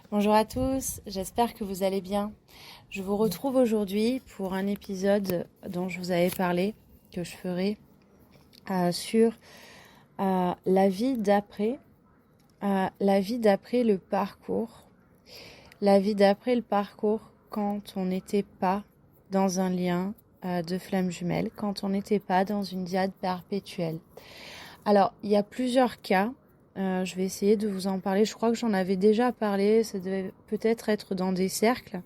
Bonjour à tous, j'espère que vous allez bien. Je vous retrouve aujourd'hui pour un épisode dont je vous avais parlé, que je ferai sur la vie d'après, la vie d'après le parcours, la vie d'après le parcours quand on n'était pas dans un lien de flamme jumelle, quand on n'était pas dans une dyade perpétuelle. Alors, il y a plusieurs cas. Je vais essayer de vous en parler. Je crois que j'en avais déjà parlé. Ça devait peut-être être dans des cercles.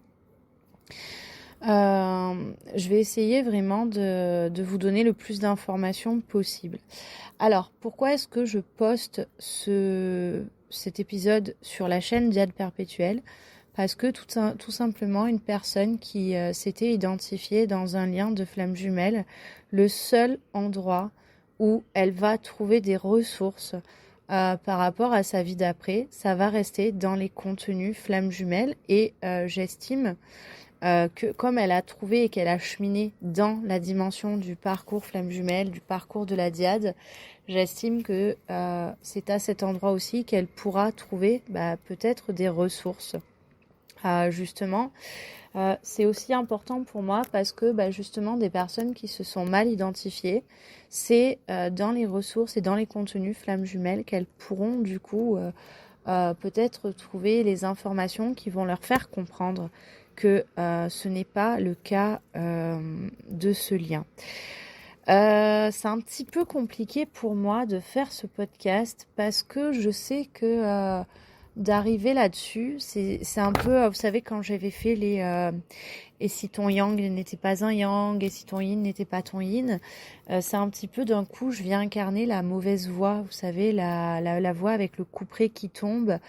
Je vais essayer vraiment de vous donner le plus d'informations possible. Alors, pourquoi est-ce que je poste cet épisode sur la chaîne Diade Perpétuelle ? Parce que tout simplement, une personne qui s'était identifiée dans un lien de flamme jumelle, le seul endroit où elle va trouver des ressources par rapport à sa vie d'après, ça va rester dans les contenus flamme jumelle. Et j'estime que comme elle a trouvé et qu'elle a cheminé dans la dimension du parcours flamme jumelle, du parcours de la diade, j'estime que c'est à cet endroit aussi qu'elle pourra trouver peut-être des ressources. Justement, c'est aussi important pour moi parce que justement des personnes qui se sont mal identifiées, c'est dans les ressources et dans les contenus flammes jumelles qu'elles pourront du coup peut-être trouver les informations qui vont leur faire comprendre que ce n'est pas le cas de ce lien. C'est un petit peu compliqué pour moi de faire ce podcast parce que je sais que d'arriver là-dessus, c'est un peu, vous savez, quand j'avais fait les et si ton yang n'était pas un yang, et si ton yin n'était pas ton yin, c'est un petit peu d'un coup, je viens incarner la mauvaise voix, vous savez, la voix avec le couperet qui tombe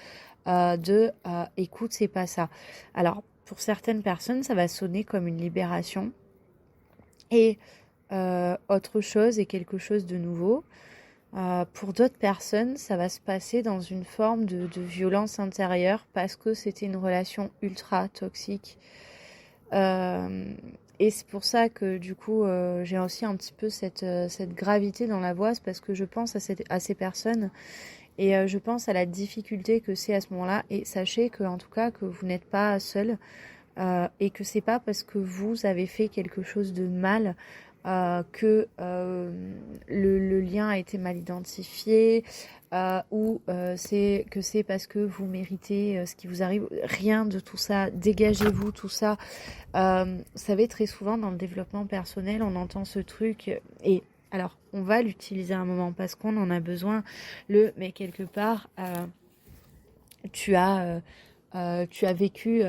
écoute, c'est pas ça. Alors, pour certaines personnes, ça va sonner comme une libération et autre chose et quelque chose de nouveau. Pour d'autres personnes, ça va se passer dans une forme de violence intérieure parce que c'était une relation ultra toxique. Et c'est pour ça que du coup, j'ai aussi un petit peu cette gravité dans la voix, c'est parce que je pense à ces personnes et je pense à la difficulté que c'est à ce moment-là. Et sachez que, en tout cas, que vous n'êtes pas seul et que c'est pas parce que vous avez fait quelque chose de mal que le lien a été mal identifié ou c'est parce que vous méritez ce qui vous arrive. Rien de tout ça. Dégagez-vous tout ça. Vous savez, très souvent dans le développement personnel, on entend ce truc et alors on va l'utiliser à un moment parce qu'on en a besoin. Mais quelque part, tu as vécu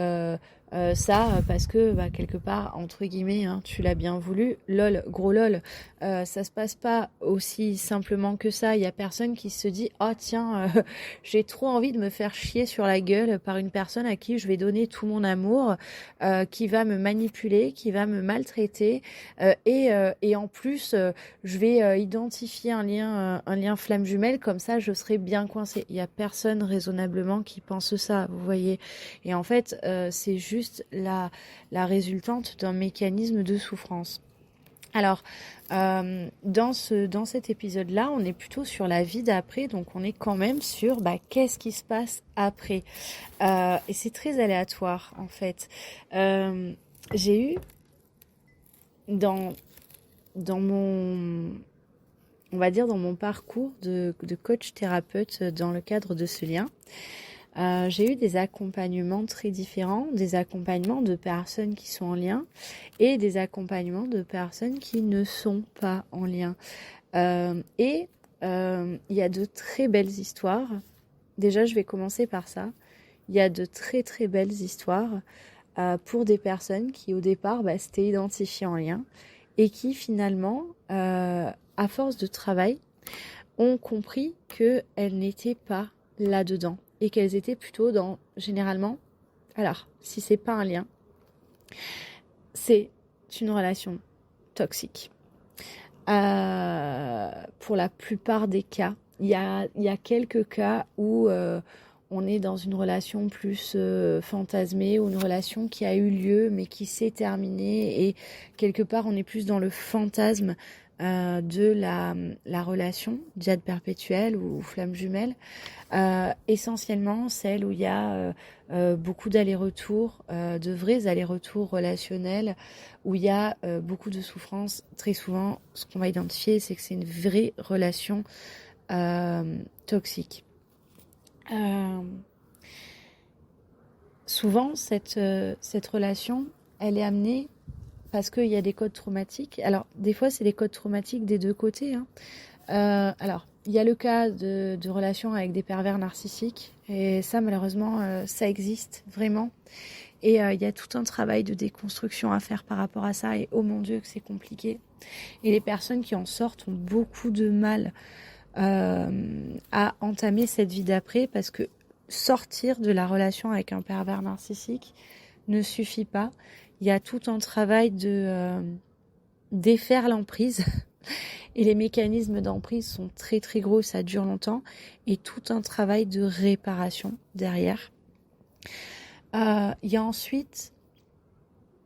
ça parce que quelque part entre guillemets tu l'as bien voulu. Lol, gros lol. Ça se passe pas aussi simplement que ça. Il y a personne qui se dit oh tiens j'ai trop envie de me faire chier sur la gueule par une personne à qui je vais donner tout mon amour, qui va me manipuler, qui va me maltraiter et en plus je vais identifier un lien flamme jumelle, comme ça je serai bien coincée. Il y a personne raisonnablement qui pense ça, vous voyez. Et en fait, c'est juste la résultante d'un mécanisme de souffrance. Alors, dans cet épisode-là, on est plutôt sur la vie d'après, donc on est quand même sur qu'est-ce qui se passe après. Et c'est très aléatoire, en fait. J'ai eu dans mon, on va dire dans mon parcours de coach thérapeute dans le cadre de ce lien, j'ai eu des accompagnements très différents, des accompagnements de personnes qui sont en lien et des accompagnements de personnes qui ne sont pas en lien. Il y a de très belles histoires. Déjà, je vais commencer par ça. Il y a de très très belles histoires pour des personnes qui au départ s'étaient identifiées en lien et qui finalement, à force de travail, ont compris qu'elles n'étaient pas là-dedans. Et qu'elles étaient plutôt dans, généralement, alors, si c'est pas un lien, c'est une relation toxique. Pour la plupart des cas, il y a quelques cas où on est dans une relation plus fantasmée, ou une relation qui a eu lieu mais qui s'est terminée, et quelque part on est plus dans le fantasme de la relation diade perpétuelle ou flamme jumelle, essentiellement celle où il y a beaucoup d'allers-retours, de vrais allers-retours relationnels, où il y a beaucoup de souffrance. Très souvent, ce qu'on va identifier, c'est que c'est une vraie relation toxique. Souvent, cette relation, elle est amenée parce qu'il y a des codes traumatiques. Alors, des fois, c'est des codes traumatiques des deux côtés, hein. Alors, il y a le cas de relations avec des pervers narcissiques, et ça, malheureusement, ça existe vraiment. Et il y a tout un travail de déconstruction à faire par rapport à ça, et oh mon Dieu que c'est compliqué. Et les personnes qui en sortent ont beaucoup de mal à entamer cette vie d'après, parce que sortir de la relation avec un pervers narcissique ne suffit pas. Il y a tout un travail de défaire l'emprise. Et les mécanismes d'emprise sont très très gros, ça dure longtemps. Et tout un travail de réparation derrière. Il y a ensuite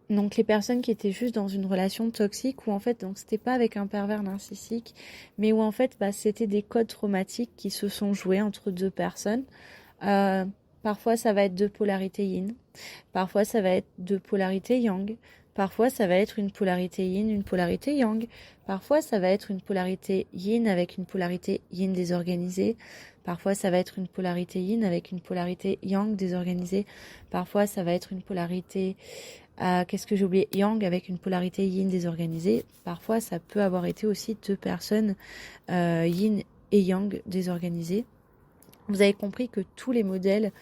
donc les personnes qui étaient juste dans une relation toxique, où en fait donc c'était pas avec un pervers narcissique, mais où en fait c'était des codes traumatiques qui se sont joués entre deux personnes. Parfois ça va être de polarité yin, parfois ça va être de polarité yang, parfois ça va être une polarité yin, une polarité yang, parfois ça va être une polarité yin avec une polarité yin désorganisée, parfois ça va être une polarité yin avec une polarité yang désorganisée, parfois ça va être une polarité qu'est-ce que j'ai oublié, yang avec une polarité yin désorganisée. Parfois ça peut avoir été aussi deux personnes yin et yang désorganisées. Vous avez compris que tous les modèles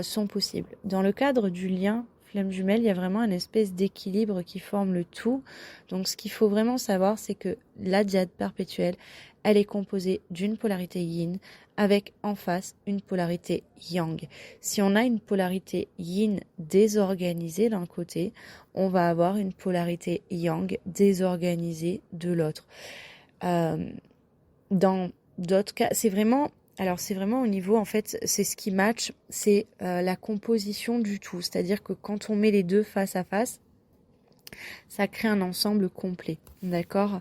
sont possibles. Dans le cadre du lien flamme jumelle, il y a vraiment une espèce d'équilibre qui forme le tout. Donc ce qu'il faut vraiment savoir, c'est que la diade perpétuelle, elle est composée d'une polarité yin avec en face une polarité yang. Si on a une polarité yin désorganisée d'un côté, on va avoir une polarité yang désorganisée de l'autre. Dans d'autres cas, c'est vraiment au niveau, en fait, c'est ce qui match, c'est la composition du tout. C'est-à-dire que quand on met les deux face à face, ça crée un ensemble complet. D'accord ?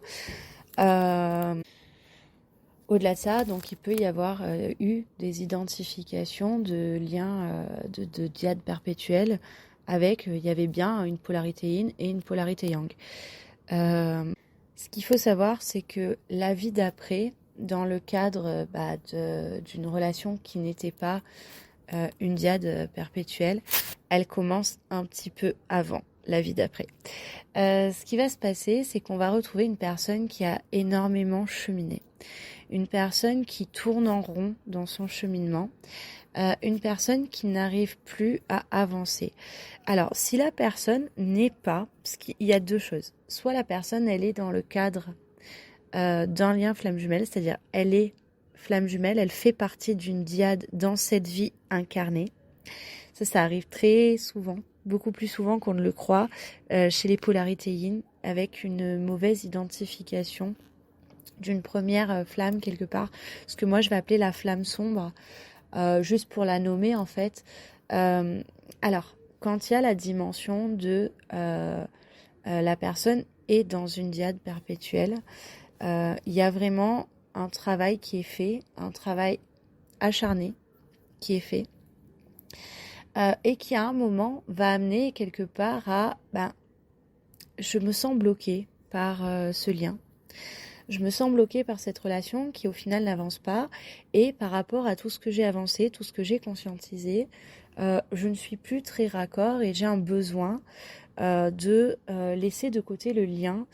Au-delà de ça, donc il peut y avoir eu des identifications de liens de diade perpétuelle avec, il y avait bien une polarité yin et une polarité yang. Ce qu'il faut savoir, c'est que la vie d'après, dans le cadre d'une relation qui n'était pas une diade perpétuelle, elle commence un petit peu avant la vie d'après. Ce qui va se passer, c'est qu'on va retrouver une personne qui a énormément cheminé, une personne qui tourne en rond dans son cheminement, une personne qui n'arrive plus à avancer. Alors, si la personne n'est pas, parce qu'il y a deux choses, soit la personne, elle est dans le cadre d'un lien flamme jumelle, c'est-à-dire elle est flamme jumelle, elle fait partie d'une diade dans cette vie incarnée. Ça arrive très souvent, beaucoup plus souvent qu'on ne le croit, chez les polarités yin, avec une mauvaise identification d'une première flamme quelque part, ce que moi je vais appeler la flamme sombre, juste pour la nommer en fait. Alors, quand il y a la dimension de la personne est dans une diade perpétuelle, il y a vraiment un travail qui est fait, un travail acharné qui est fait, et qui à un moment va amener quelque part à je me sens bloquée par ce lien. Je me sens bloquée par cette relation qui au final n'avance pas, et par rapport à tout ce que j'ai avancé, tout ce que j'ai conscientisé, je ne suis plus très raccord et j'ai un besoin de laisser de côté le lien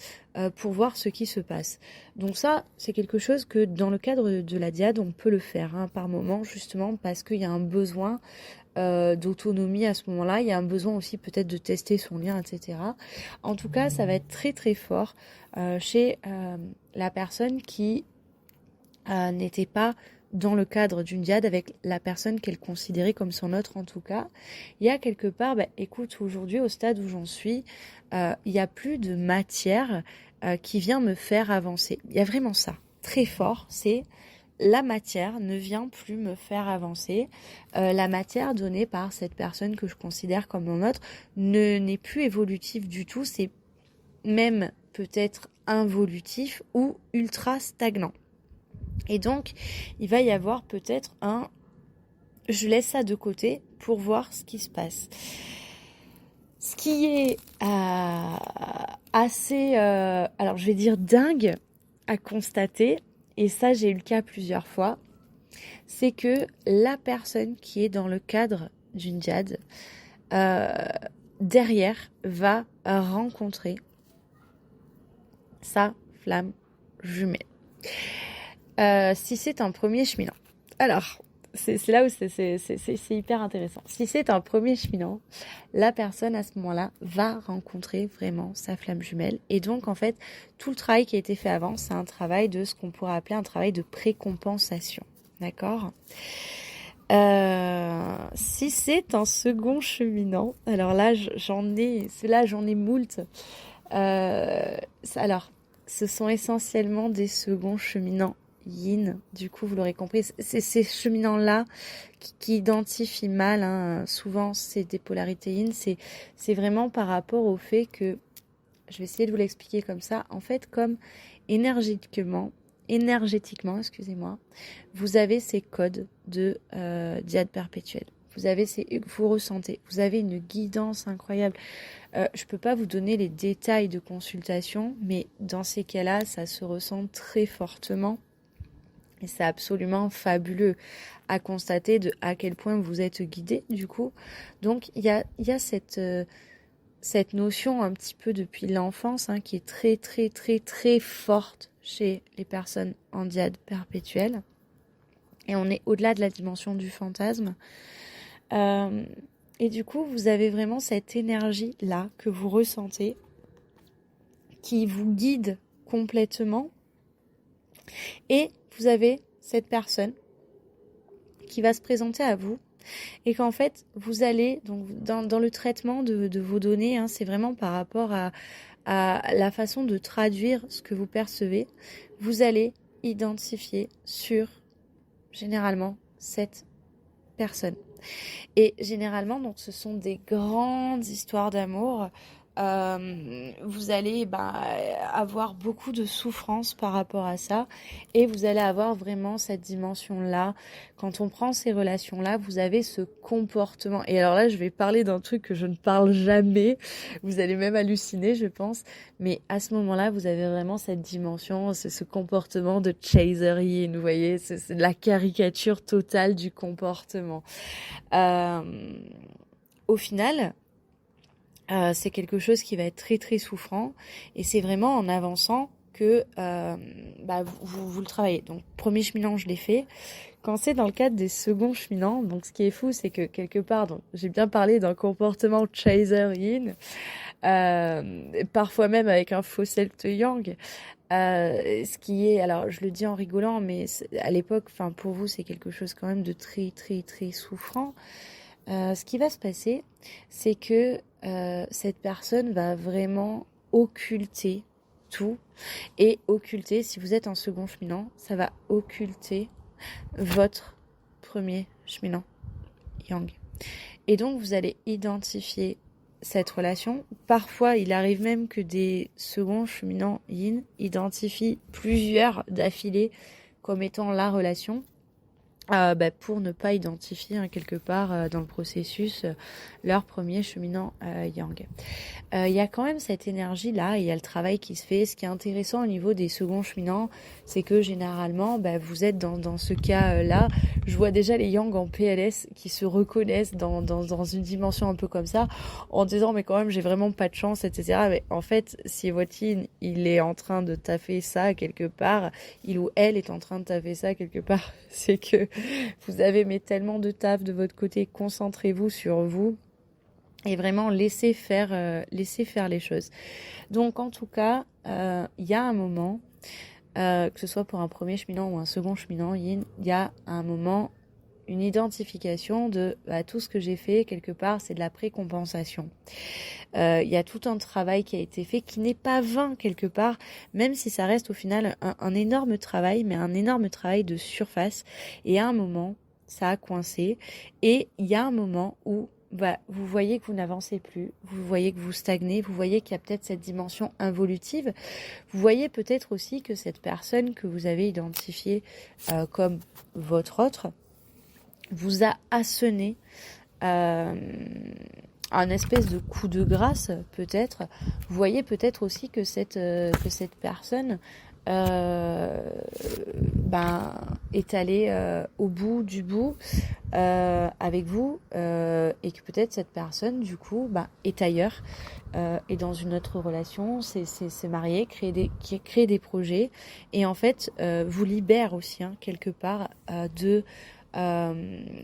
pour voir ce qui se passe. Donc ça, c'est quelque chose que dans le cadre de la diade, on peut le faire par moment, justement parce qu'il y a un besoin d'autonomie à ce moment-là. Il y a un besoin aussi peut-être de tester son lien, etc. En tout cas, ça va être très très fort chez la personne qui n'était pas dans le cadre d'une diade avec la personne qu'elle considérait comme son autre en tout cas. Il y a quelque part, écoute, aujourd'hui au stade où j'en suis, il n'y a plus de matière qui vient me faire avancer. Il y a vraiment ça, très fort, c'est la matière ne vient plus me faire avancer. La matière donnée par cette personne que je considère comme mon autre n'est plus évolutive du tout, c'est même peut-être involutif ou ultra stagnant. Et donc, il va y avoir peut-être je laisse ça de côté pour voir ce qui se passe. Ce qui est assez, alors je vais dire dingue à constater, et ça j'ai eu le cas plusieurs fois, c'est que la personne qui est dans le cadre d'une djhad, derrière, va rencontrer sa flamme jumelle. Si c'est un premier cheminant. Alors, c'est là où c'est hyper intéressant. Si c'est un premier cheminant, la personne à ce moment-là va rencontrer vraiment sa flamme jumelle. Et donc, en fait, tout le travail qui a été fait avant, c'est un travail de ce qu'on pourrait appeler un travail de précompensation. D'accord ? Si c'est un second cheminant, alors là, j'en ai moult. Alors, ce sont essentiellement des seconds cheminants yin, du coup vous l'aurez compris, c'est ces cheminants-là qui identifient mal, hein. Souvent c'est des polarités yin, c'est vraiment par rapport au fait que, je vais essayer de vous l'expliquer comme ça, en fait comme énergétiquement, excusez-moi, vous avez ces codes de djhad perpétuelle. Vous ressentez, vous avez une guidance incroyable. Je peux pas vous donner les détails de consultation, mais dans ces cas-là, ça se ressent très fortement. Et c'est absolument fabuleux à constater de à quel point vous êtes guidé, du coup. Donc, il y a cette notion un petit peu depuis l'enfance, hein, qui est très, très, très, très forte chez les personnes en djhad perpétuelle. Et on est au-delà de la dimension du fantasme. Et du coup, vous avez vraiment cette énergie-là que vous ressentez, qui vous guide complètement. Et vous avez cette personne qui va se présenter à vous et qu'en fait, vous allez, donc dans le traitement de vos données, hein, c'est vraiment par rapport à la façon de traduire ce que vous percevez, vous allez identifier sur, généralement, cette personne. Et généralement, donc, ce sont des grandes histoires d'amour. Vous allez avoir beaucoup de souffrance par rapport à ça et vous allez avoir vraiment cette dimension-là. Quand on prend ces relations-là, vous avez ce comportement. Et alors là, je vais parler d'un truc que je ne parle jamais. Vous allez même halluciner, je pense. Mais à ce moment-là, vous avez vraiment cette dimension, ce comportement de chaser yin. Vous voyez, c'est de la caricature totale du comportement. Au final, c'est quelque chose qui va être très très souffrant et c'est vraiment en avançant que vous le travaillez. Donc premier cheminant, je l'ai fait. Quand c'est dans le cadre des seconds cheminants, donc ce qui est fou, c'est que quelque part, donc, j'ai bien parlé d'un comportement chaser yin, parfois même avec un faux celte yang. Ce qui est, alors je le dis en rigolant, mais à l'époque, enfin pour vous, c'est quelque chose quand même de très très très souffrant. Ce qui va se passer, c'est que cette personne va vraiment occulter tout. Et occulter, si vous êtes en second cheminant, ça va occulter votre premier cheminant yang. Et donc, vous allez identifier cette relation. Parfois, il arrive même que des seconds cheminants yin identifient plusieurs d'affilée comme étant la relation. Pour ne pas identifier quelque part dans le processus leur premier cheminant yang. Il y a quand même cette énergie-là, il y a le travail qui se fait. Ce qui est intéressant au niveau des seconds cheminants, c'est que généralement, vous êtes dans ce cas-là. Je vois déjà les yang en PLS qui se reconnaissent dans une dimension un peu comme ça, en disant mais quand même j'ai vraiment pas de chance, etc. Mais en fait, si votre yin, il est en train de taffer ça quelque part, il ou elle est en train de taffer ça quelque part, c'est que vous avez mais tellement de taf de votre côté, concentrez-vous sur vous et vraiment laissez faire les choses. Donc en tout cas, il y a un moment, que ce soit pour un premier cheminant ou un second cheminant yin, il y a un moment, une identification de tout ce que j'ai fait quelque part, c'est de la précompensation. Il y a tout un travail qui a été fait qui n'est pas vain quelque part, même si ça reste au final un énorme travail, mais un énorme travail de surface. Et à un moment, ça a coincé. Et il y a un moment où voilà, vous voyez que vous n'avancez plus, vous voyez que vous stagnez, vous voyez qu'il y a peut-être cette dimension involutive, vous voyez peut-être aussi que cette personne que vous avez identifiée comme votre autre vous a asséné un espèce de coup de grâce peut-être. Vous voyez peut-être aussi que cette personne est allée au bout du bout avec vous et que peut-être cette personne du coup est ailleurs est dans une autre relation, s'est mariée, crée des projets et en fait vous libère aussi quelque part de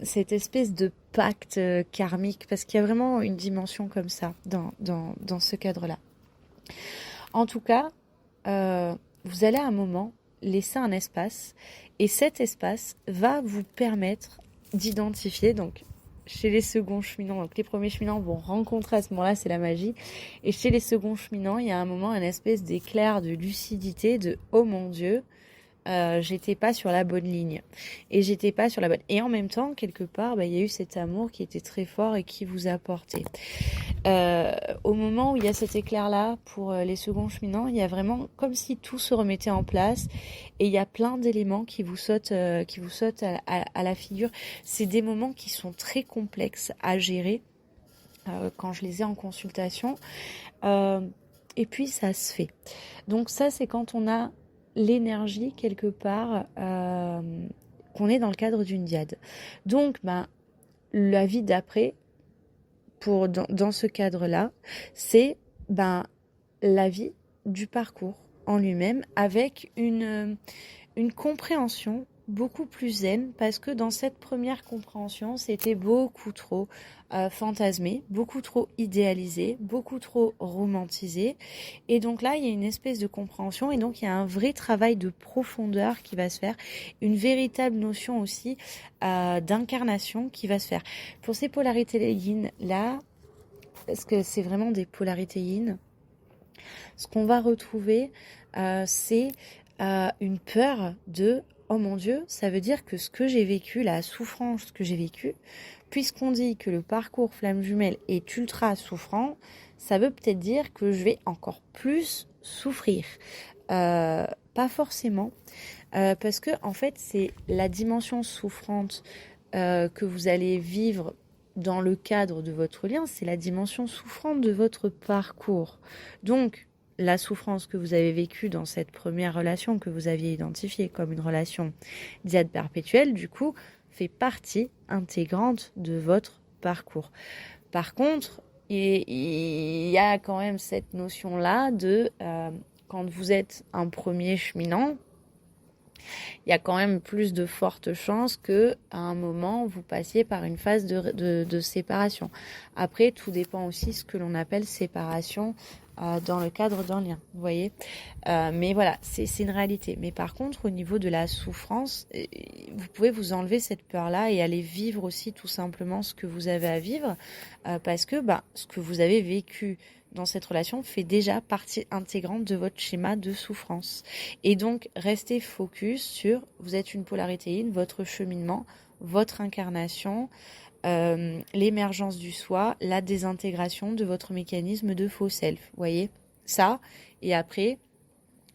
cette espèce de pacte karmique, parce qu'il y a vraiment une dimension comme ça dans ce cadre-là. En tout cas, vous allez à un moment laisser un espace, et cet espace va vous permettre d'identifier, donc chez les seconds cheminants, donc les premiers cheminants vont rencontrer à ce moment-là, c'est la magie, et chez les seconds cheminants, il y a un moment, une espèce d'éclair de lucidité, de « oh mon Dieu », j'étais pas sur la bonne ligne et en même temps quelque part il y a eu cet amour qui était très fort et qui vous a porté au moment où il y a cet éclair là pour les seconds cheminants, il y a vraiment comme si tout se remettait en place et il y a plein d'éléments qui vous sautent à la figure. C'est des moments qui sont très complexes à gérer quand je les ai en consultation et puis ça se fait. Donc ça c'est quand on a l'énergie quelque part qu'on est dans le cadre d'une diade. Donc la vie d'après dans ce cadre-là, c'est la vie du parcours en lui-même avec une compréhension beaucoup plus zen, parce que dans cette première compréhension, c'était beaucoup trop fantasmé, beaucoup trop idéalisé, beaucoup trop romantisé. Et donc là, il y a une espèce de compréhension et donc il y a un vrai travail de profondeur qui va se faire, une véritable notion aussi d'incarnation qui va se faire. Pour ces polarités yin là, parce que c'est vraiment des polarités yin, ce qu'on va retrouver, c'est une peur de « oh mon Dieu, ça veut dire que ce que j'ai vécu, la souffrance que j'ai vécue, puisqu'on dit que le parcours flamme jumelle est ultra souffrant, ça veut peut-être dire que je vais encore plus souffrir. » Pas forcément, parce que en fait c'est la dimension souffrante que vous allez vivre dans le cadre de votre lien, c'est la dimension souffrante de votre parcours. Donc la souffrance que vous avez vécue dans cette première relation que vous aviez identifiée comme une relation diade perpétuelle, du coup, fait partie intégrante de votre parcours. Par contre, il y a quand même cette notion-là de quand vous êtes un premier cheminant, il y a quand même plus de fortes chances qu'à un moment, vous passiez par une phase de séparation. Après, tout dépend aussi de ce que l'on appelle séparation dans le cadre d'un lien, vous voyez. Mais voilà, c'est une réalité. Mais par contre, au niveau de la souffrance, vous pouvez vous enlever cette peur-là et aller vivre aussi tout simplement ce que vous avez à vivre, parce que ce que vous avez vécu dans cette relation fait déjà partie intégrante de votre schéma de souffrance. Et donc, restez focus sur, vous êtes une polarité yin, votre cheminement, votre incarnation, l'émergence du soi, la désintégration de votre mécanisme de faux self. Vous voyez ça? Et après,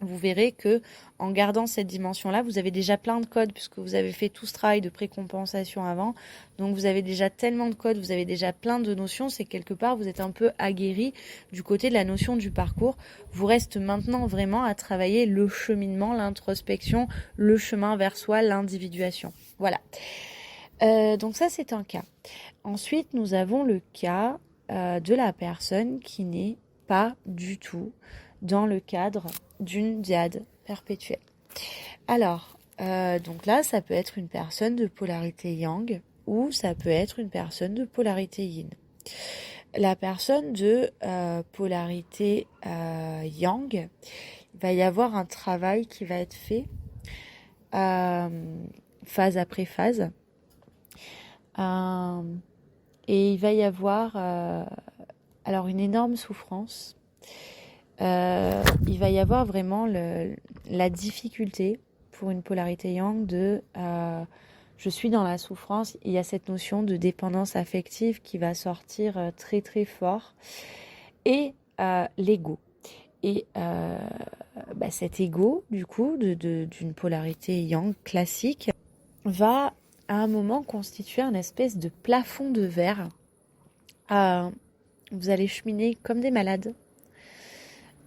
vous verrez que en gardant cette dimension-là, vous avez déjà plein de codes puisque vous avez fait tout ce travail de précompensation avant. Donc vous avez déjà tellement de codes, vous avez déjà plein de notions. C'est quelque part, vous êtes un peu aguerri du côté de la notion du parcours. Vous reste maintenant vraiment à travailler le cheminement, l'introspection, le chemin vers soi, l'individuation. Voilà. Donc ça, c'est un cas. Ensuite, nous avons le cas de la personne qui n'est pas du tout dans le cadre d'une diade perpétuelle. Alors, donc là, ça peut être une personne de polarité yang ou ça peut être une personne de polarité yin. La personne de polarité yang, il va y avoir un travail qui va être fait phase après phase. Et il va y avoir alors une énorme souffrance. Il va y avoir vraiment la difficulté pour une polarité yang de je suis dans la souffrance, il y a cette notion de dépendance affective qui va sortir très très fort. Et l'ego. Et cet ego, du coup, d'une polarité yang classique, va à un moment constituer un espèce de plafond de verre. Vous allez cheminer comme des malades.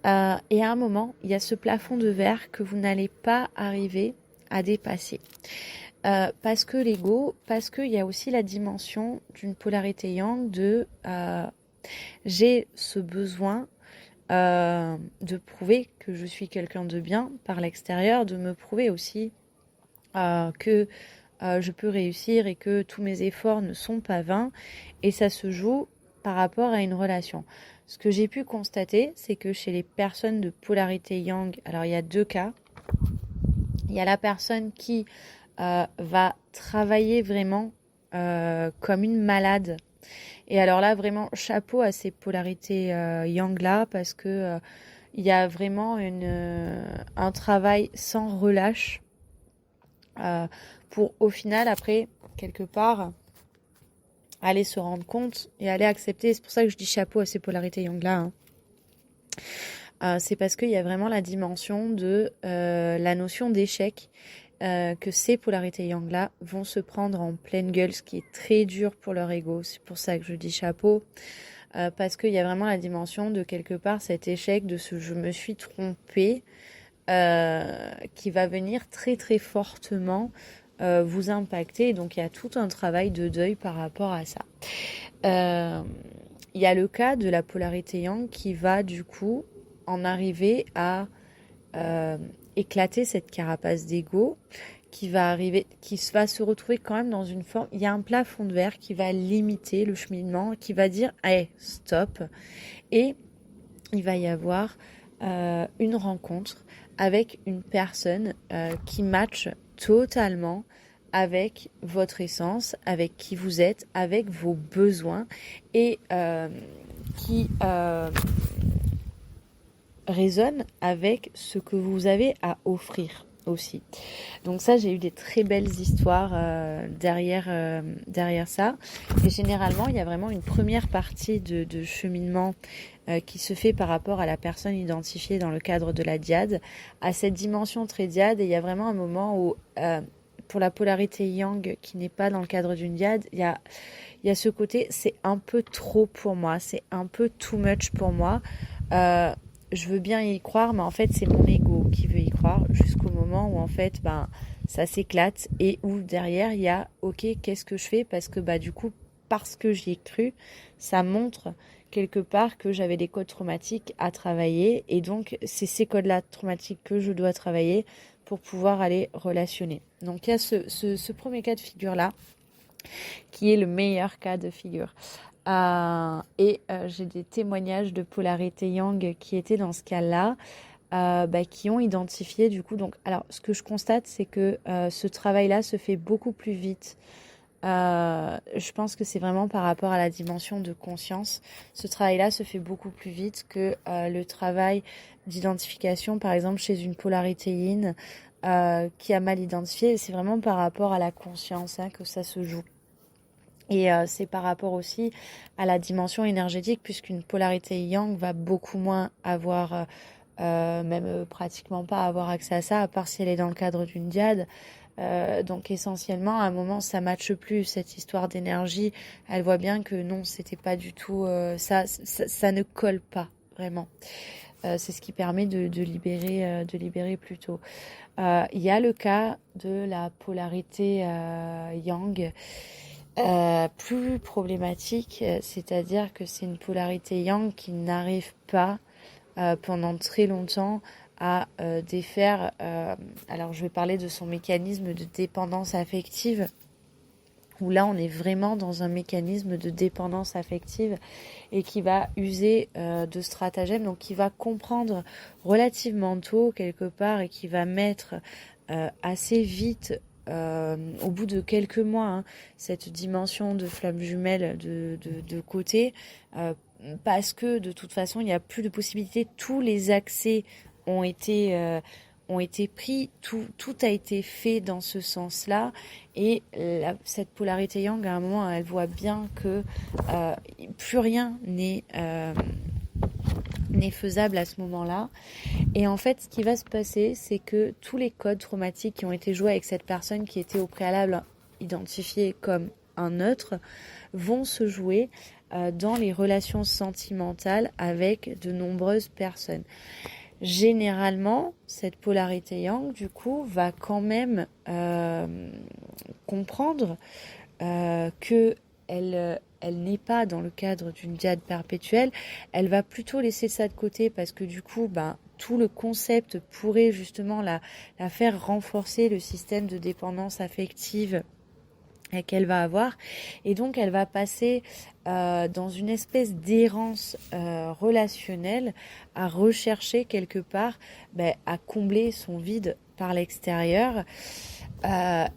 Et à un moment, il y a ce plafond de verre que vous n'allez pas arriver à dépasser. Parce que l'ego, parce qu'il y a aussi la dimension d'une polarité yang de j'ai ce besoin de prouver que je suis quelqu'un de bien par l'extérieur, de me prouver aussi que je peux réussir et que tous mes efforts ne sont pas vains, et ça se joue par rapport à une relation. Ce que j'ai pu constater, c'est que chez les personnes de polarité yang, alors il y a deux cas. Il y a la personne qui va travailler vraiment comme une malade. Et alors là, vraiment, chapeau à ces polarités yang-là, parce que il y a vraiment un travail sans relâche pour, au final, après, quelque part, aller se rendre compte et aller accepter. C'est pour ça que je dis chapeau à ces polarités yang-là. C'est parce qu'il y a vraiment la dimension de la notion d'échec, que ces polarités yang-là vont se prendre en pleine gueule, ce qui est très dur pour leur ego. C'est pour ça que je dis chapeau, parce qu'il y a vraiment la dimension de quelque part cet échec de ce je me suis trompée, qui va venir très très fortement vous impacter. Donc il y a tout un travail de deuil par rapport à ça. Il y a le cas de la polarité yang qui va du coup en arriver à éclater cette carapace d'ego, qui va se retrouver quand même dans une forme, il y a un plafond de verre qui va limiter le cheminement, qui va dire hey, stop, et il va y avoir une rencontre avec une personne qui matche totalement avec votre essence, avec qui vous êtes, avec vos besoins, et qui résonne avec ce que vous avez à offrir aussi. Donc ça, j'ai eu des très belles histoires derrière ça. Et généralement, il y a vraiment une première partie de cheminement qui se fait par rapport à la personne identifiée dans le cadre de la dyade, à cette dimension très dyade. Et il y a vraiment un moment où, pour la polarité yang qui n'est pas dans le cadre d'une dyade, il y a ce côté, c'est un peu trop pour moi, c'est un peu too much pour moi. Je veux bien y croire, mais en fait, c'est mon ego qui veut y croire, jusqu'au moment où, en fait, ça s'éclate, et où derrière, il y a, ok, qu'est-ce que je fais? Parce que, du coup, parce que j'y ai cru, ça montre quelque part que j'avais des codes traumatiques à travailler, et donc, c'est ces codes-là traumatiques que je dois travailler pour pouvoir aller relationner. Donc, il y a ce premier cas de figure-là, qui est le meilleur cas de figure. J'ai des témoignages de polarité yang qui étaient dans ce cas-là, qui ont identifié du coup. Donc, alors, ce que je constate, c'est que ce travail-là se fait beaucoup plus vite. Je pense que c'est vraiment par rapport à la dimension de conscience. Ce travail-là se fait beaucoup plus vite que le travail d'identification, par exemple, chez une polarité yin qui a mal identifié. C'est vraiment par rapport à la conscience que ça se joue. Et c'est par rapport aussi à la dimension énergétique, puisqu'une polarité yang va beaucoup moins avoir, même pratiquement pas avoir accès à ça, à part si elle est dans le cadre d'une dyade. Donc essentiellement, à un moment, ça matche plus cette histoire d'énergie. Elle voit bien que non, c'était pas du tout ça ne colle pas vraiment. C'est ce qui permet de libérer plus tôt. Il y a le cas de la polarité yang. Plus problématique, c'est-à-dire que c'est une polarité yang qui n'arrive pas pendant très longtemps à défaire. Alors je vais parler de son mécanisme de dépendance affective, où là on est vraiment dans un mécanisme de dépendance affective et qui va user de stratagèmes, donc qui va comprendre relativement tôt quelque part et qui va mettre assez vite, au bout de quelques mois, cette dimension de flamme jumelle de côté, parce que de toute façon il n'y a plus de possibilité, tous les accès ont été ont été pris, tout a été fait dans ce sens-là, et cette polarité yang, à un moment, elle voit bien que plus rien n'est faisable à ce moment-là. Et en fait, ce qui va se passer, c'est que tous les codes traumatiques qui ont été joués avec cette personne qui était au préalable identifiée comme un neutre vont se jouer dans les relations sentimentales avec de nombreuses personnes. Généralement, cette polarité yang, du coup, va quand même comprendre que elle n'est pas dans le cadre d'une diade perpétuelle. Elle va plutôt laisser ça de côté parce que du coup, tout le concept pourrait justement la faire renforcer le système de dépendance affective qu'elle va avoir, et donc elle va passer dans une espèce d'errance relationnelle à rechercher quelque part à combler son vide par l'extérieur,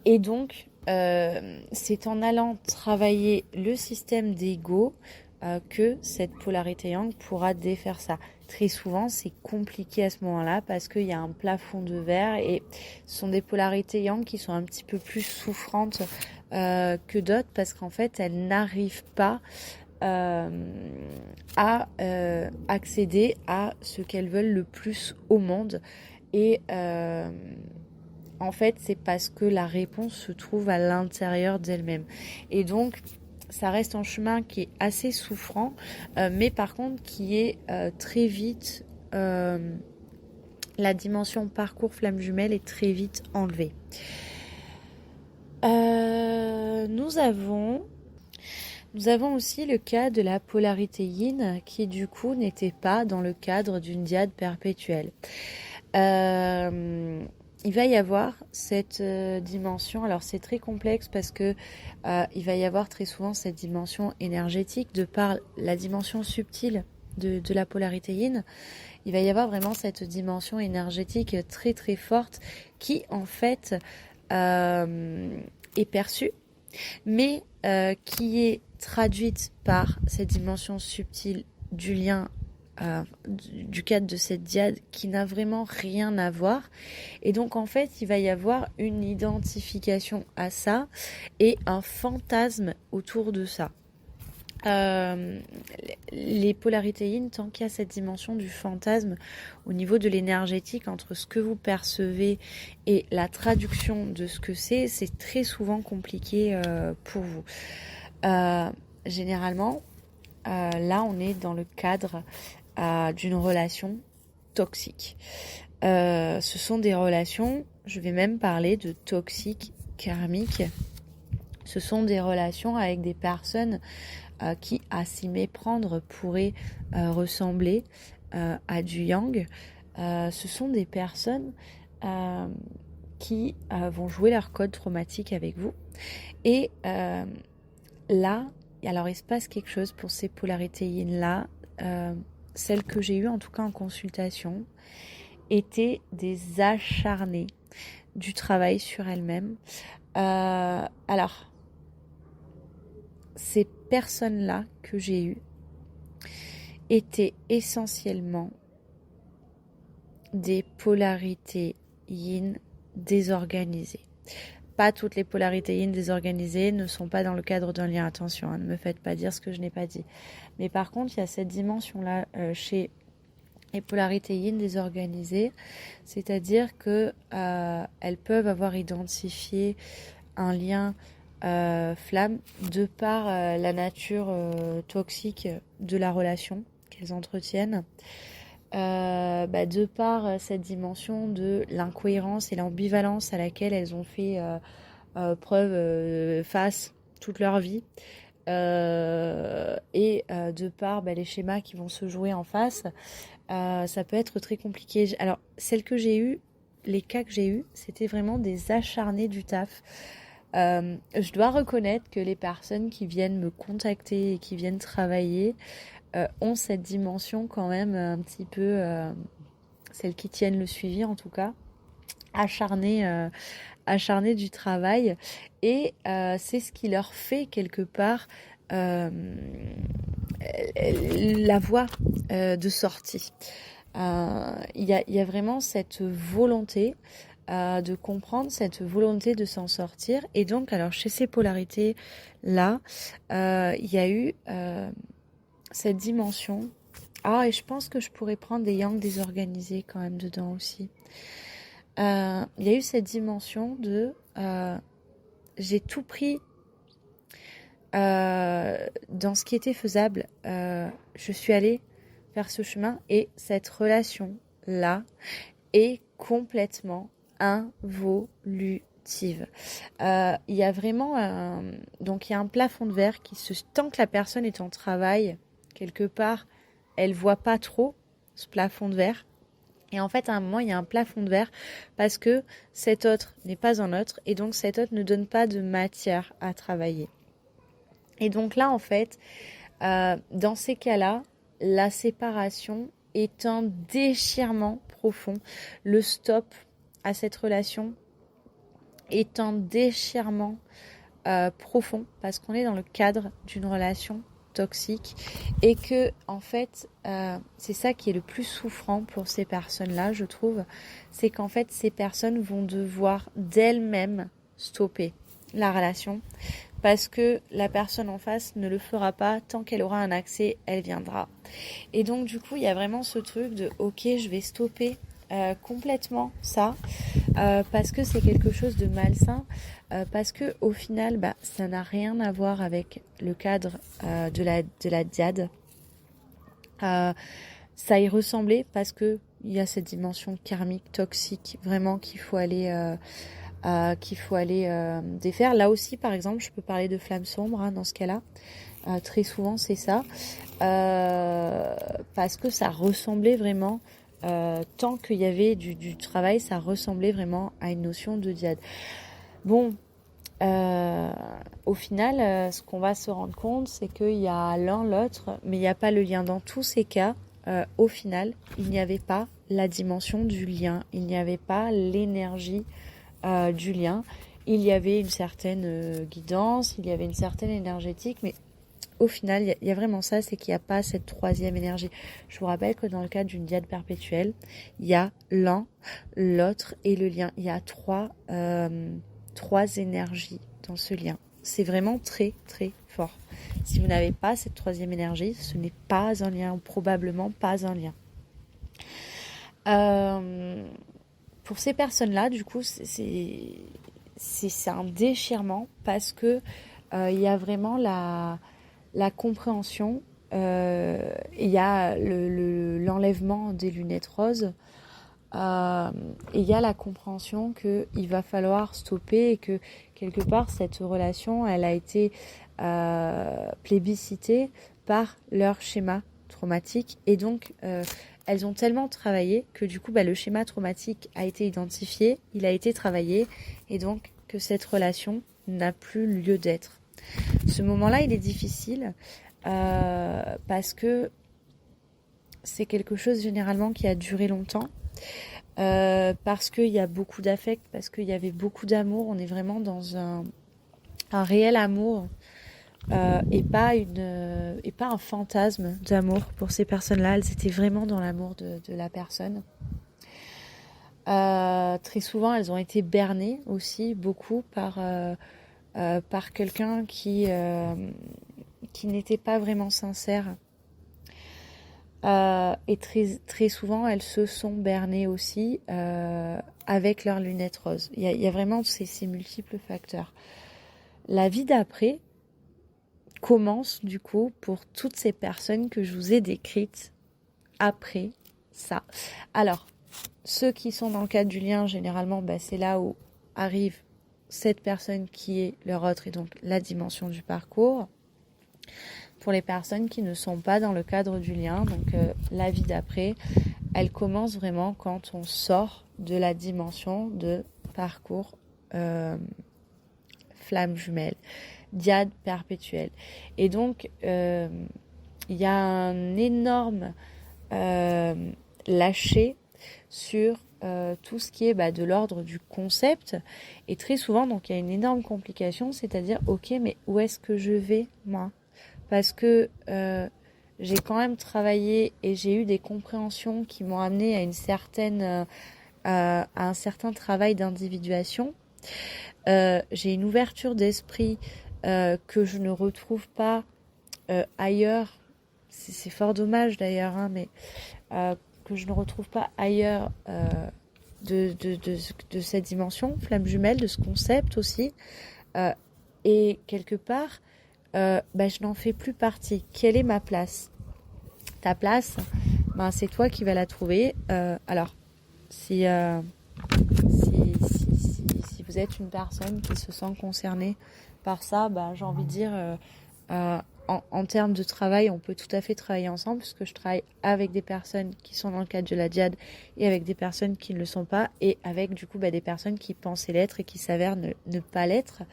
et donc c'est en allant travailler le système d'ego que cette polarité yang pourra défaire ça. Très souvent, c'est compliqué à ce moment-là parce qu'il y a un plafond de verre, et ce sont des polarités yang qui sont un petit peu plus souffrantes que d'autres parce qu'en fait, elles n'arrivent pas à accéder à ce qu'elles veulent le plus au monde. Et en fait, c'est parce que la réponse se trouve à l'intérieur d'elle-même. Et donc, ça reste un chemin qui est assez souffrant, mais par contre qui est très vite, la dimension parcours flamme jumelle est très vite enlevée. Nous avons aussi le cas de la polarité yin qui du coup n'était pas dans le cadre d'une diade perpétuelle. Il va y avoir cette dimension, alors c'est très complexe parce que il va y avoir très souvent cette dimension énergétique de par la dimension subtile de la polarité yin. Il va y avoir vraiment cette dimension énergétique très très forte qui en fait est perçue, mais qui est traduite par cette dimension subtile du lien du cadre de cette diade qui n'a vraiment rien à voir. Et donc en fait il va y avoir une identification à ça et un fantasme autour de ça. Les polarités yin, tant qu'il y a cette dimension du fantasme au niveau de l'énergétique entre ce que vous percevez et la traduction de ce que c'est très souvent compliqué pour vous. Généralement là on est dans le cadre d'une relation toxique. Ce sont des relations, je vais même parler de toxiques karmiques. Ce sont des relations avec des personnes qui, à s'y méprendre, pourraient ressembler à du yang. Ce sont des personnes qui vont jouer leur code traumatique avec vous. Et là, alors il se passe quelque chose pour ces polarités yin-là. Celles que j'ai eues, en tout cas en consultation, étaient des acharnées du travail sur elles-mêmes. Alors, ces personnes-là que j'ai eues étaient essentiellement des polarités yin désorganisées. Pas toutes les polarités yin désorganisées ne sont pas dans le cadre d'un lien. Attention, ne me faites pas dire ce que je n'ai pas dit. Mais par contre, il y a cette dimension-là chez les polarités yin désorganisées, c'est-à-dire que elles peuvent avoir identifié un lien flamme de par la nature toxique de la relation qu'elles entretiennent. De par cette dimension de l'incohérence et l'ambivalence à laquelle elles ont fait preuve face toute leur vie, et de par les schémas qui vont se jouer en face, ça peut être très compliqué. Alors, celles que j'ai eues, les cas que j'ai eus, c'était vraiment des acharnés du taf. Je dois reconnaître que les personnes qui viennent me contacter et qui viennent travailler ont cette dimension quand même un petit peu, celles qui tiennent le suivi en tout cas, acharnées du travail, et c'est ce qui leur fait quelque part la voie de sortie. Il y a vraiment cette volonté de comprendre, cette volonté de s'en sortir. Et donc, alors chez ces polarités-là, il y a eu cette dimension. Ah, et je pense que je pourrais prendre des yang désorganisés quand même dedans aussi. Il y a eu cette dimension de j'ai tout pris dans ce qui était faisable. Je suis allée faire ce chemin et cette relation-là est complètement involutive. Il y a vraiment donc il y a un plafond de verre tant que la personne est en travail, quelque part, elle voit pas trop ce plafond de verre. Et en fait, à un moment, il y a un plafond de verre parce que cet autre n'est pas un autre et donc cet autre ne donne pas de matière à travailler. Et donc là, en fait, dans ces cas-là, la séparation est un déchirement profond. Le stop à cette relation est un déchirement profond parce qu'on est dans le cadre d'une relation toxique et que en fait c'est ça qui est le plus souffrant pour ces personnes-là, je trouve, c'est qu'en fait ces personnes vont devoir d'elles-mêmes stopper la relation parce que la personne en face ne le fera pas. Tant qu'elle aura un accès, elle viendra. Et donc du coup il y a vraiment ce truc de ok, je vais stopper complètement ça parce que c'est quelque chose de malsain, parce que au final ça n'a rien à voir avec le cadre de la diade. Ça y ressemblait parce que il y a cette dimension karmique toxique vraiment qu'il faut aller défaire. Là aussi par exemple je peux parler de flamme sombre dans ce cas-là. Très souvent c'est ça, parce que ça ressemblait vraiment, tant qu'il y avait du travail, ça ressemblait vraiment à une notion de diade. Bon, au final, ce qu'on va se rendre compte, c'est qu'il y a l'un l'autre, mais il n'y a pas le lien. Dans tous ces cas, au final, il n'y avait pas la dimension du lien, il n'y avait pas l'énergie du lien. Il y avait une certaine guidance, il y avait une certaine énergétique, mais au final, il y a vraiment ça, c'est qu'il n'y a pas cette troisième énergie. Je vous rappelle que dans le cadre d'une diade perpétuelle, il y a l'un, l'autre et le lien. Il y a trois énergies dans ce lien. C'est vraiment très, très fort. Si vous n'avez pas cette troisième énergie, ce n'est pas un lien, ou probablement pas un lien. Pour ces personnes-là, du coup, c'est un déchirement parce que il y a vraiment la compréhension, il y a l'enlèvement des lunettes roses, et il y a la compréhension qu'il va falloir stopper et que quelque part cette relation elle a été plébiscitée par leur schéma traumatique et donc elles ont tellement travaillé que du coup le schéma traumatique a été identifié, il a été travaillé et donc que cette relation n'a plus lieu d'être. Ce moment-là, il est difficile parce que c'est quelque chose généralement qui a duré longtemps, parce qu'il y a beaucoup d'affect, parce qu'il y avait beaucoup d'amour. On est vraiment dans un réel amour et pas un fantasme d'amour pour ces personnes-là. Elles étaient vraiment dans l'amour de la personne. Très souvent, elles ont été bernées aussi beaucoup par quelqu'un qui n'était pas vraiment sincère. Et très, très souvent, elles se sont bernées aussi avec leurs lunettes roses. Il y a vraiment ces multiples facteurs. La vie d'après commence du coup pour toutes ces personnes que je vous ai décrites après ça. Alors, ceux qui sont dans le cadre du lien, généralement, c'est là où arrive cette personne qui est leur autre et donc la dimension du parcours. Pour les personnes qui ne sont pas dans le cadre du lien, donc la vie d'après, elle commence vraiment quand on sort de la dimension de parcours flamme jumelle, diade perpétuelle. Et donc, il y a un énorme lâcher sur tout ce qui est de l'ordre du concept. Et très souvent, donc il y a une énorme complication, c'est-à-dire, ok, mais où est-ce que je vais, moi ? Parce que j'ai quand même travaillé et j'ai eu des compréhensions qui m'ont amené à à un certain travail d'individuation. J'ai une ouverture d'esprit que je ne retrouve pas ailleurs. C'est fort dommage d'ailleurs, hein, mais que je ne retrouve pas ailleurs de cette dimension, flamme jumelle, de ce concept aussi. Et quelque part, je n'en fais plus partie. Quelle est ma place? Ta place, c'est toi qui vas la trouver. Alors, si vous êtes une personne qui se sent concernée par ça, j'ai envie de dire, en termes de travail, on peut tout à fait travailler ensemble, puisque je travaille avec des personnes qui sont dans le cadre de la djihad et avec des personnes qui ne le sont pas, et avec du coup des personnes qui pensaient l'être et qui s'avèrent ne pas l'être.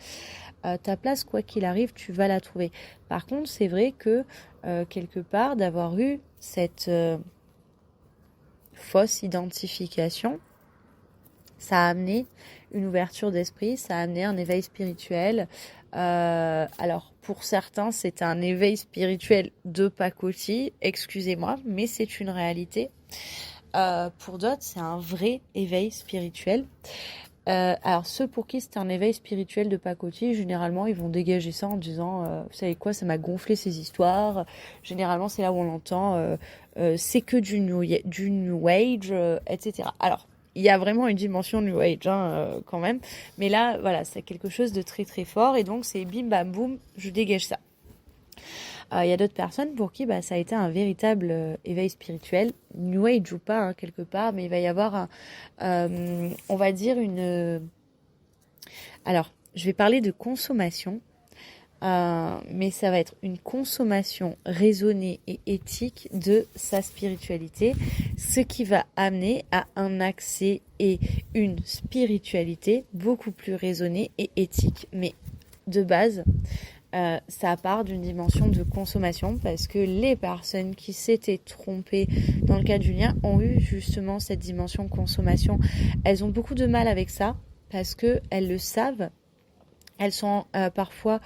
Ta place, quoi qu'il arrive, tu vas la trouver. Par contre, c'est vrai que quelque part, d'avoir eu cette fausse identification, ça a amené une ouverture d'esprit, ça a amené un éveil spirituel. Alors, pour certains, c'est un éveil spirituel de pacotille, excusez-moi, mais c'est une réalité. Pour d'autres, c'est un vrai éveil spirituel. Alors, ceux pour qui c'est un éveil spirituel de pacotille, généralement, ils vont dégager ça en disant vous savez quoi, ça m'a gonflé ces histoires. Généralement, c'est là où on l'entend c'est que du new age, etc. Alors, il y a vraiment une dimension New Age quand même. Mais là, voilà, c'est quelque chose de très très fort. Et donc, c'est bim bam boum, je dégage ça. Il y a d'autres personnes pour qui ça a été un véritable éveil spirituel, New Age ou pas, quelque part. Mais il va y avoir, on va dire, Alors, je vais parler de consommation. Mais ça va être une consommation raisonnée et éthique de sa spiritualité, ce qui va amener à un accès et une spiritualité beaucoup plus raisonnée et éthique. Mais de base, ça part d'une dimension de consommation, parce que les personnes qui s'étaient trompées dans le cas du lien ont eu justement cette dimension consommation. Elles ont beaucoup de mal avec ça, parce qu'elles le savent. Elles sont parfois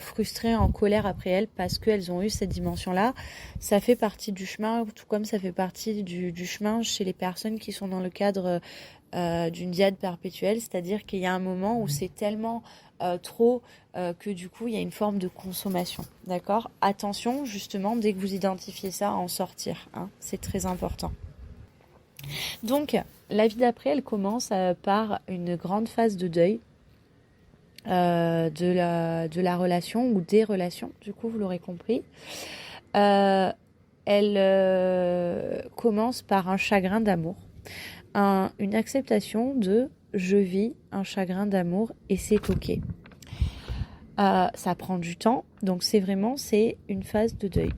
frustrées, en colère après elles, parce qu'elles ont eu cette dimension-là. Ça fait partie du chemin, tout comme ça fait partie du chemin chez les personnes qui sont dans le cadre d'une djihad perpétuelle. C'est-à-dire qu'il y a un moment où c'est tellement trop que du coup, il y a une forme de consommation. D'accord ? Attention, justement, dès que vous identifiez ça, à en sortir. C'est très important. Donc, la vie d'après, elle commence par une grande phase de deuil. De la relation ou des relations, du coup vous l'aurez compris. Elle commence par un chagrin d'amour, une acceptation de je vis un chagrin d'amour et c'est ok. Ça prend du temps, donc c'est une phase de deuil.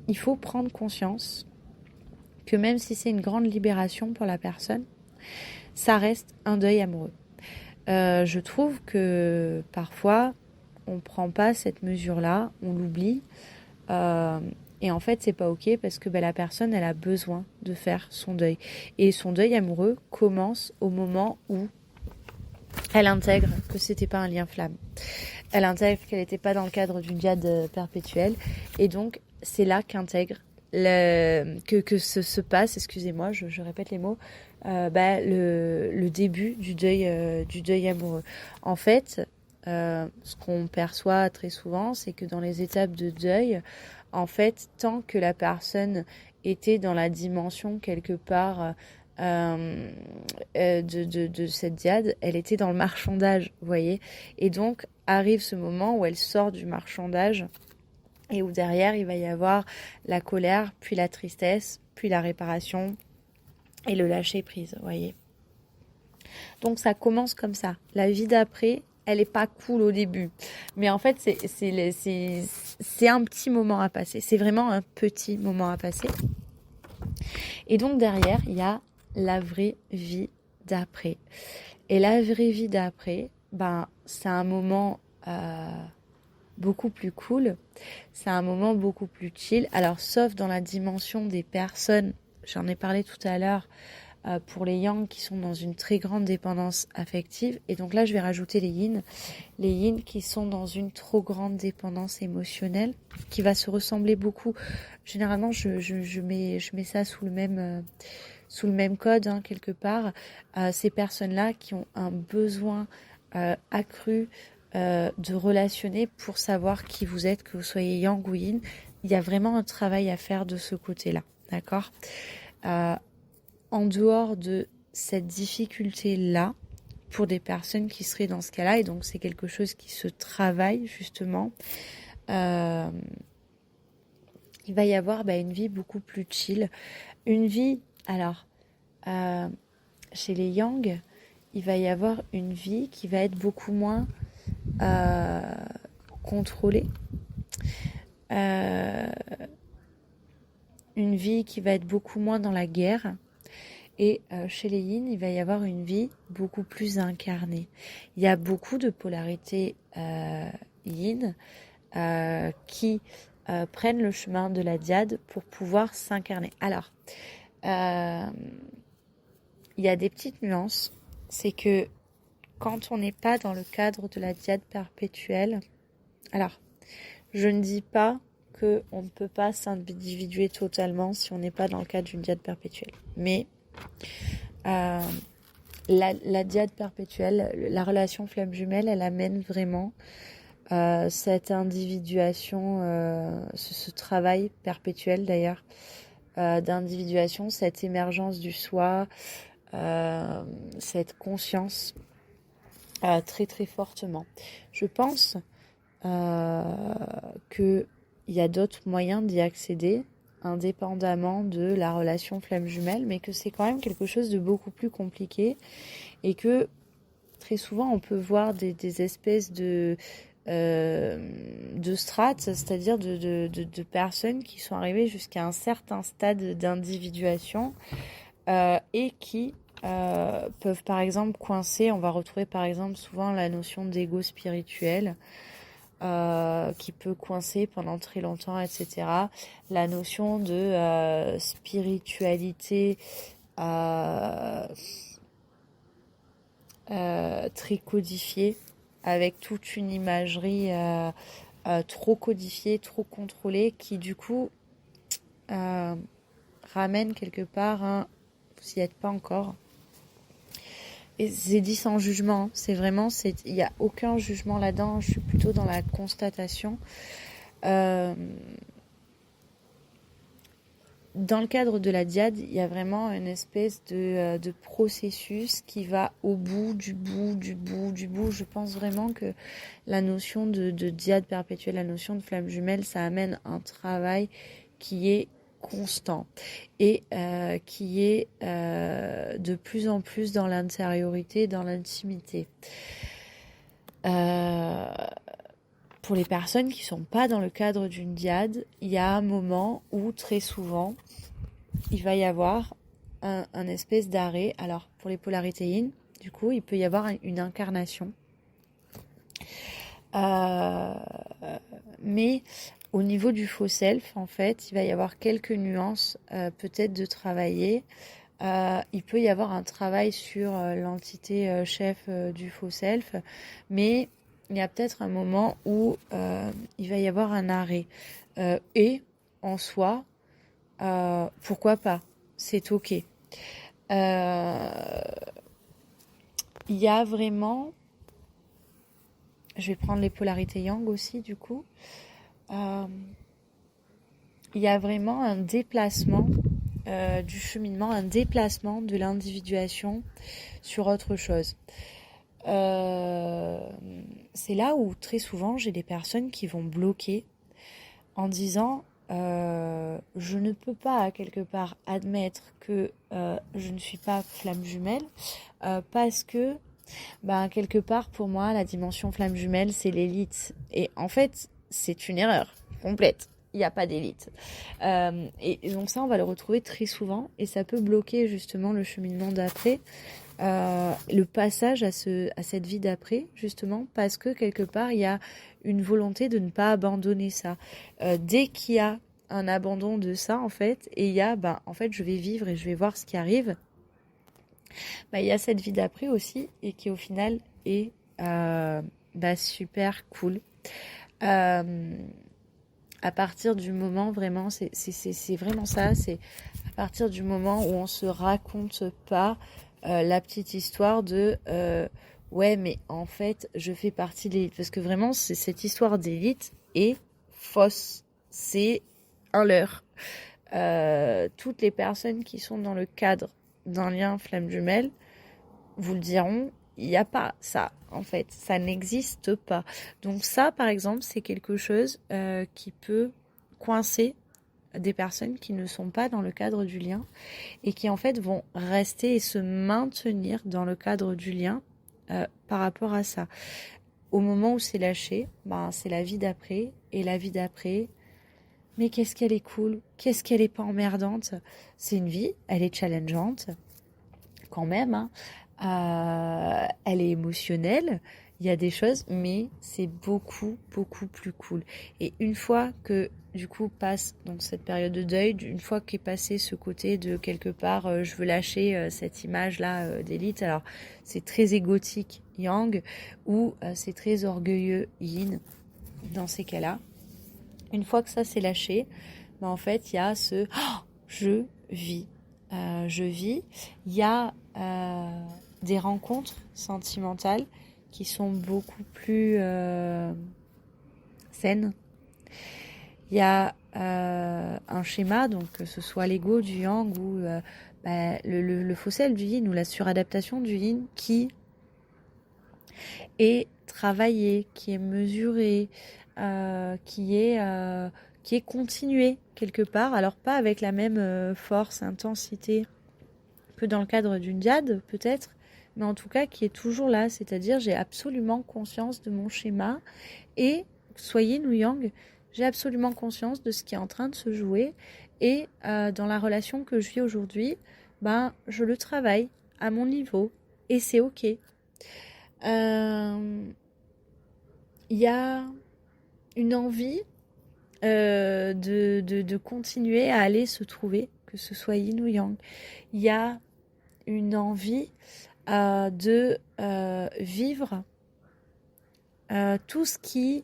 Il faut prendre conscience que même si c'est une grande libération pour la personne, ça reste un deuil amoureux. Je trouve que parfois on prend pas cette mesure-là, on l'oublie, et en fait c'est pas ok, parce que la personne elle a besoin de faire son deuil, et son deuil amoureux commence au moment où elle intègre que c'était pas un lien flamme, elle intègre qu'elle n'était pas dans le cadre d'une djihad perpétuelle, et donc c'est là qu'intègre que se passe, excusez-moi, je répète les mots, le début du deuil amoureux. En fait, ce qu'on perçoit très souvent, c'est que dans les étapes de deuil, en fait, tant que la personne était dans la dimension quelque part de cette djihad, elle était dans le marchandage, vous voyez. Et donc arrive ce moment où elle sort du marchandage, et où derrière il va y avoir la colère, puis la tristesse, puis la réparation et le lâcher prise, voyez. Donc ça commence comme ça. La vie d'après, elle est pas cool au début, mais en fait c'est un petit moment à passer. C'est vraiment un petit moment à passer. Et donc derrière il y a la vraie vie d'après. Et la vraie vie d'après, c'est un moment beaucoup plus cool, c'est un moment beaucoup plus chill. Alors sauf dans la dimension des personnes, j'en ai parlé tout à l'heure, pour les yang qui sont dans une très grande dépendance affective. Et donc là, je vais rajouter les yin. Les yin qui sont dans une trop grande dépendance émotionnelle, qui va se ressembler beaucoup. Généralement, je mets ça sous le même code, hein, quelque part. Ces personnes-là qui ont un besoin accru de relationner pour savoir qui vous êtes, que vous soyez yang ou yin. Il y a vraiment un travail à faire de ce côté-là, d'accord ? En dehors de cette difficulté-là, pour des personnes qui seraient dans ce cas-là, et donc c'est quelque chose qui se travaille justement, il va y avoir une vie beaucoup plus chill. Une vie, alors, chez les yang, il va y avoir une vie qui va être beaucoup moins contrôlée. Une vie qui va être beaucoup moins dans la guerre. Et chez les yin, il va y avoir une vie beaucoup plus incarnée. Il y a beaucoup de polarités yin qui prennent le chemin de la diade pour pouvoir s'incarner. Alors, il y a des petites nuances. C'est que quand on n'est pas dans le cadre de la diade perpétuelle, alors, je ne dis pas qu'on ne peut pas s'individuer totalement si on n'est pas dans le cadre d'une diade perpétuelle. Mais la diade perpétuelle, la relation flamme jumelle, elle amène vraiment cette individuation, ce travail perpétuel d'ailleurs, d'individuation, cette émergence du soi, cette conscience très très fortement. Je pense qu'il y a d'autres moyens d'y accéder, indépendamment de la relation flamme jumelle, mais que c'est quand même quelque chose de beaucoup plus compliqué et que très souvent on peut voir des espèces de strates, c'est-à-dire de personnes qui sont arrivées jusqu'à un certain stade d'individuation et qui peuvent par exemple coincer. On va retrouver par exemple souvent la notion d'ego spirituel qui peut coincer pendant très longtemps, etc. La notion de spiritualité très codifiée, avec toute une imagerie trop codifiée, trop contrôlée, qui du coup ramène quelque part un « vous n'y êtes pas encore ». Et c'est dit sans jugement, c'est vraiment, il n'y a aucun jugement là-dedans, je suis plutôt dans la constatation. Dans le cadre de la diade, il y a vraiment une espèce de processus qui va au bout du bout. Je pense vraiment que la notion de diade perpétuelle, la notion de flamme jumelle, ça amène un travail qui est constant et qui est de plus en plus dans l'intériorité, dans l'intimité. Pour les personnes qui ne sont pas dans le cadre d'une diade, il y a un moment où très souvent il va y avoir un espèce d'arrêt. Alors pour les polarités yin, du coup il peut y avoir une incarnation, mais au niveau du faux self, en fait, il va y avoir quelques nuances peut-être de travailler. Il peut y avoir un travail sur l'entité chef du faux self, mais il y a peut-être un moment où il va y avoir un arrêt. Et en soi, pourquoi pas ? C'est ok. Il y a vraiment... Je vais prendre les polarités yang aussi, du coup. Il y a vraiment un déplacement du cheminement, un déplacement de l'individuation sur autre chose. C'est là où très souvent j'ai des personnes qui vont bloquer en disant je ne peux pas quelque part admettre que je ne suis pas flamme jumelle parce que quelque part pour moi la dimension flamme jumelle c'est l'élite, et en fait c'est une erreur complète. Il n'y a pas d'élite. Et donc ça, on va le retrouver très souvent et ça peut bloquer justement le cheminement d'après, le passage à cette vie d'après, justement, parce que quelque part, il y a une volonté de ne pas abandonner ça. Dès qu'il y a un abandon de ça, en fait, et il y a, en fait, je vais vivre et je vais voir ce qui arrive, Il y a cette vie d'après aussi et qui au final est super cool. Euh, à partir du moment vraiment, c'est vraiment ça, c'est à partir du moment où on se raconte pas la petite histoire de ouais mais en fait je fais partie de l'élite, parce que vraiment cette histoire d'élite est fausse, c'est un leurre. Toutes les personnes qui sont dans le cadre d'un lien flamme jumelle vous le diront, il n'y a pas ça, en fait, ça n'existe pas. Donc ça, par exemple, c'est quelque chose qui peut coincer des personnes qui ne sont pas dans le cadre du lien et qui, en fait, vont rester et se maintenir dans le cadre du lien par rapport à ça. Au moment où c'est lâché, c'est la vie d'après, et la vie d'après, mais qu'est-ce qu'elle est cool, qu'est-ce qu'elle est pas emmerdante. C'est une vie, elle est challengeante, quand même, hein. Elle est émotionnelle, il y a des choses, mais c'est beaucoup, beaucoup plus cool. Et une fois que, du coup, passe donc cette période de deuil, une fois qu'est passé ce côté de quelque part, je veux lâcher cette image-là d'élite, alors c'est très égotique, yang, ou c'est très orgueilleux, yin, dans ces cas-là. Une fois que ça s'est lâché, en fait, il y a ce je vis. Je vis. Il y a des rencontres sentimentales qui sont beaucoup plus saines. Il y a un schéma, donc que ce soit l'ego du yang ou le fossile du yin ou la suradaptation du yin qui est travaillé, qui est mesuré, qui est continué quelque part. Alors pas avec la même force, intensité que dans le cadre d'une diade peut-être, mais en tout cas qui est toujours là. C'est-à-dire j'ai absolument conscience de mon schéma et soyez yin ou yang, j'ai absolument conscience de ce qui est en train de se jouer et dans la relation que je vis aujourd'hui, je le travaille à mon niveau et c'est ok. Il y a une envie de continuer à aller se trouver, que ce soit yin ou yang. Il y a une envie de vivre tout ce qui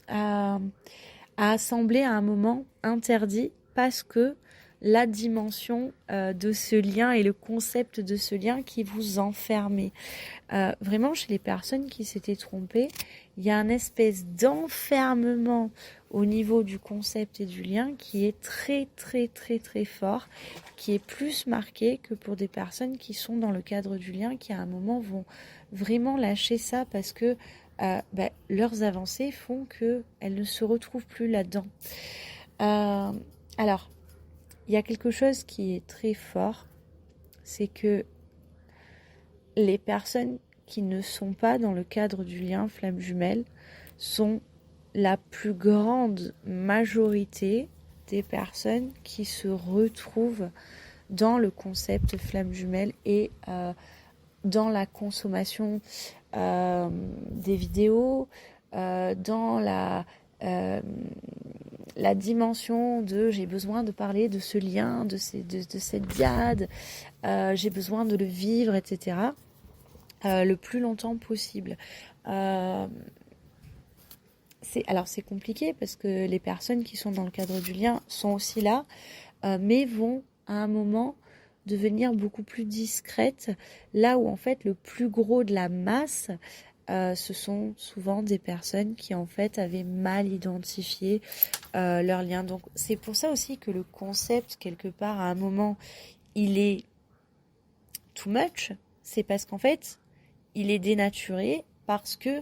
a semblé à un moment interdit parce que la dimension de ce lien et le concept de ce lien qui vous enfermait. Vraiment, chez les personnes qui s'étaient trompées, il y a une espèce d'enfermement au niveau du concept et du lien qui est très, très, très, très fort, qui est plus marqué que pour des personnes qui sont dans le cadre du lien, qui à un moment vont vraiment lâcher ça parce que leurs avancées font qu'elles ne se retrouvent plus là-dedans. Alors, il y a quelque chose qui est très fort, c'est que les personnes qui ne sont pas dans le cadre du lien flamme jumelle sont la plus grande majorité des personnes qui se retrouvent dans le concept flamme jumelle et dans la consommation des vidéos, dans la dimension de j'ai besoin de parler de ce lien, de cette diade, j'ai besoin de le vivre, etc. Le plus longtemps possible. C'est compliqué parce que les personnes qui sont dans le cadre du lien sont aussi là, mais vont à un moment devenir beaucoup plus discrètes, là où en fait le plus gros de la masse, ce sont souvent des personnes qui en fait avaient mal identifié leur lien. Donc c'est pour ça aussi que le concept, quelque part, à un moment, il est too much. C'est parce qu'en fait, il est dénaturé parce que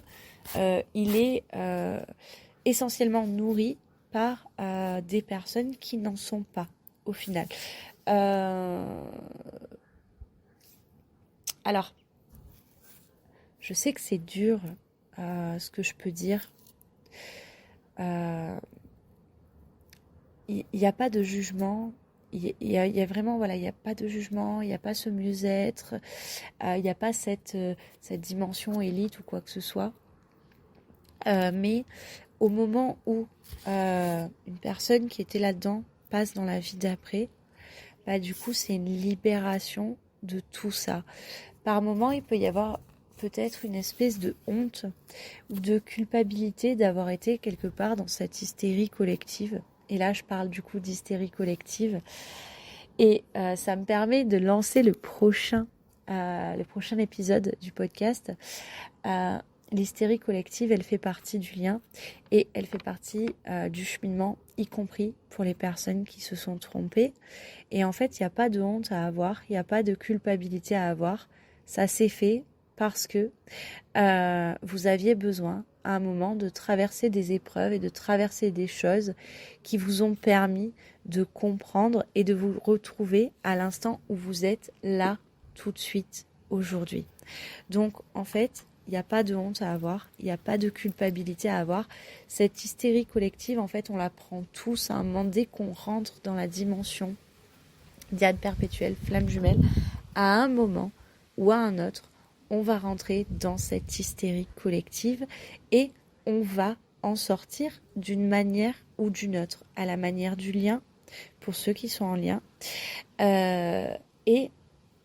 il est essentiellement nourri par des personnes qui n'en sont pas au final. Alors, je sais que c'est dur ce que je peux dire. Il n'y a pas de jugement. Il y a vraiment, voilà, il n'y a pas de jugement, il n'y a pas ce mieux-être, il n'y a pas cette dimension élite ou quoi que ce soit. Mais au moment où une personne qui était là-dedans passe dans la vie d'après, du coup, c'est une libération de tout ça. Par moments, il peut y avoir peut-être une espèce de honte ou de culpabilité d'avoir été quelque part dans cette hystérie collective. Et là, je parle du coup d'hystérie collective. Et ça me permet de lancer le prochain épisode du podcast. L'hystérie collective, elle fait partie du lien et elle fait partie du cheminement, y compris pour les personnes qui se sont trompées. Et en fait, il n'y a pas de honte à avoir, il n'y a pas de culpabilité à avoir. Ça s'est fait parce que vous aviez besoin à un moment de traverser des épreuves et de traverser des choses qui vous ont permis de comprendre et de vous retrouver à l'instant où vous êtes là tout de suite aujourd'hui. Donc en fait, il n'y a pas de honte à avoir, il n'y a pas de culpabilité à avoir. Cette hystérie collective, en fait, on la prend tous à un moment dès qu'on rentre dans la dimension diade perpétuelle, flamme jumelle, à un moment ou à un autre, on va rentrer dans cette hystérie collective et on va en sortir d'une manière ou d'une autre, à la manière du lien, pour ceux qui sont en lien, et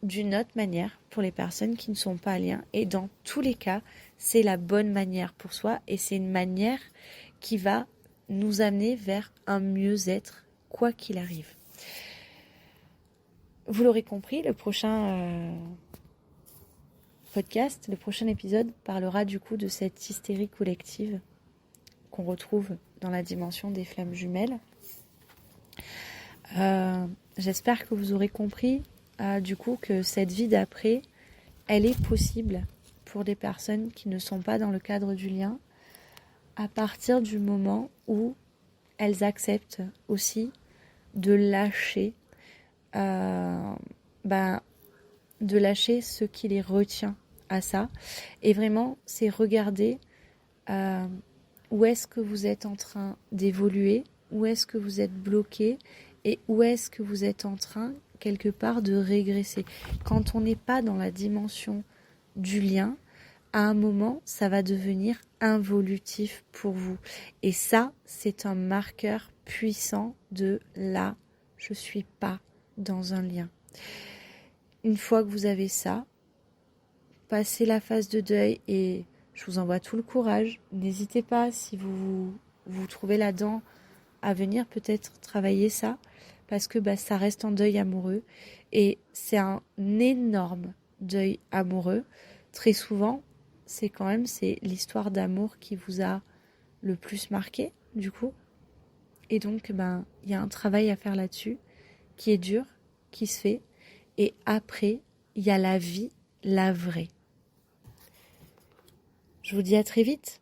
d'une autre manière pour les personnes qui ne sont pas en lien. Et dans tous les cas, c'est la bonne manière pour soi et c'est une manière qui va nous amener vers un mieux-être, quoi qu'il arrive. Vous l'aurez compris, le prochain podcast, le prochain épisode parlera du coup de cette hystérie collective qu'on retrouve dans la dimension des flammes jumelles. J'espère que vous aurez compris du coup que cette vie d'après, elle est possible pour des personnes qui ne sont pas dans le cadre du lien à partir du moment où elles acceptent aussi de lâcher de lâcher ce qui les retient à ça. Et vraiment, c'est regarder où est-ce que vous êtes en train d'évoluer, où est-ce que vous êtes bloqué et où est-ce que vous êtes en train, quelque part, de régresser. Quand on n'est pas dans la dimension du lien, à un moment, ça va devenir involutif pour vous. Et ça, c'est un marqueur puissant de là, je ne suis pas dans un lien. Une fois que vous avez ça, passez la phase de deuil et je vous envoie tout le courage. N'hésitez pas, si vous trouvez là-dedans, à venir peut-être travailler ça, parce que ça reste un deuil amoureux et c'est un énorme deuil amoureux. Très souvent, c'est l'histoire d'amour qui vous a le plus marqué, du coup. Et donc, il y a un travail à faire là-dessus qui est dur, qui se fait. Et après, il y a la vie, la vraie. Je vous dis à très vite.